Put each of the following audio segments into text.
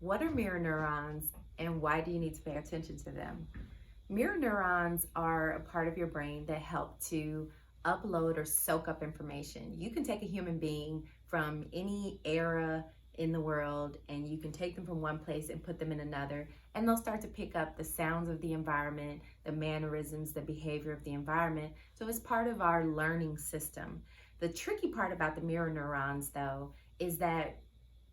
What are mirror neurons and why do you need to pay attention to them? Mirror neurons are a part of your brain that help to upload or soak up information. You can take a human being from any era in the world and you can take them from one place and put them in another, and they'll start to pick up the sounds of the environment, the mannerisms, the behavior of the environment. So it's part of our learning system. The tricky part about the mirror neurons, though, is that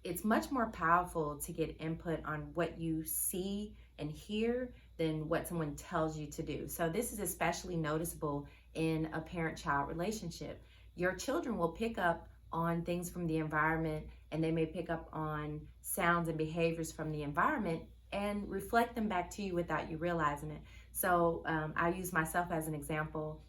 it's much more powerful to get input on what you see and hear than what someone tells you to do. So this is especially noticeable in a parent-child relationship. Your children will pick up on things from the environment, and they may pick up on sounds and behaviors from the environment and reflect them back to you without you realizing it. So I use myself as an example.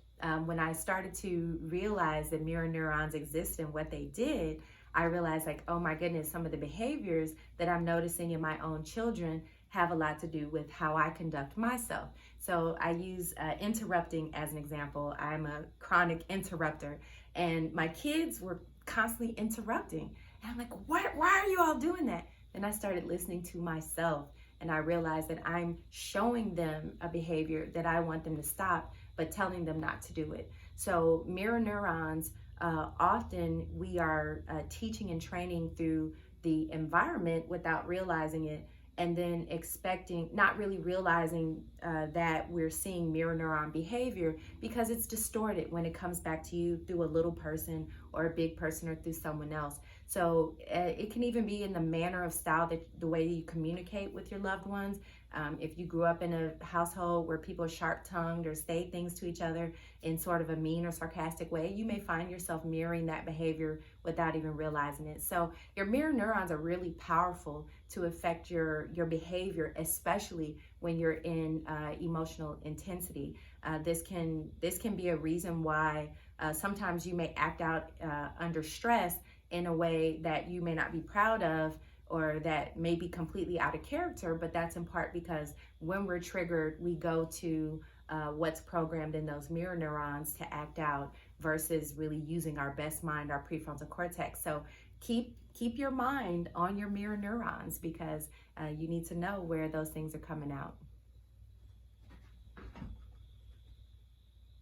When I started to realize that mirror neurons exist and what they did, I realized, like, oh my goodness, some of the behaviors that I'm noticing in my own children have a lot to do with how I conduct myself. So I use interrupting as an example. I'm a chronic interrupter, and my kids were constantly interrupting. And I'm like, why are you all doing that? Then I started listening to myself, and I realized that I'm showing them a behavior that I want them to stop, but telling them not to do it. So mirror neurons, often we are teaching and training through the environment without realizing it, and then not really realizing that we're seeing mirror neuron behavior because it's distorted when it comes back to you through a little person or a big person or through someone else. So it can even be in the manner of style, that the way you communicate with your loved ones. If you grew up in a household where people are sharp-tongued or say things to each other in sort of a mean or sarcastic way, you may find yourself mirroring that behavior without even realizing it. So your mirror neurons are really powerful to affect your behavior, especially when you're in emotional intensity. This can be a reason why sometimes you may act out under stress in a way that you may not be proud of, or that may be completely out of character, but that's in part because when we're triggered, we go to what's programmed in those mirror neurons to act out versus really using our best mind, our prefrontal cortex. So keep your mind on your mirror neurons, because you need to know where those things are coming out.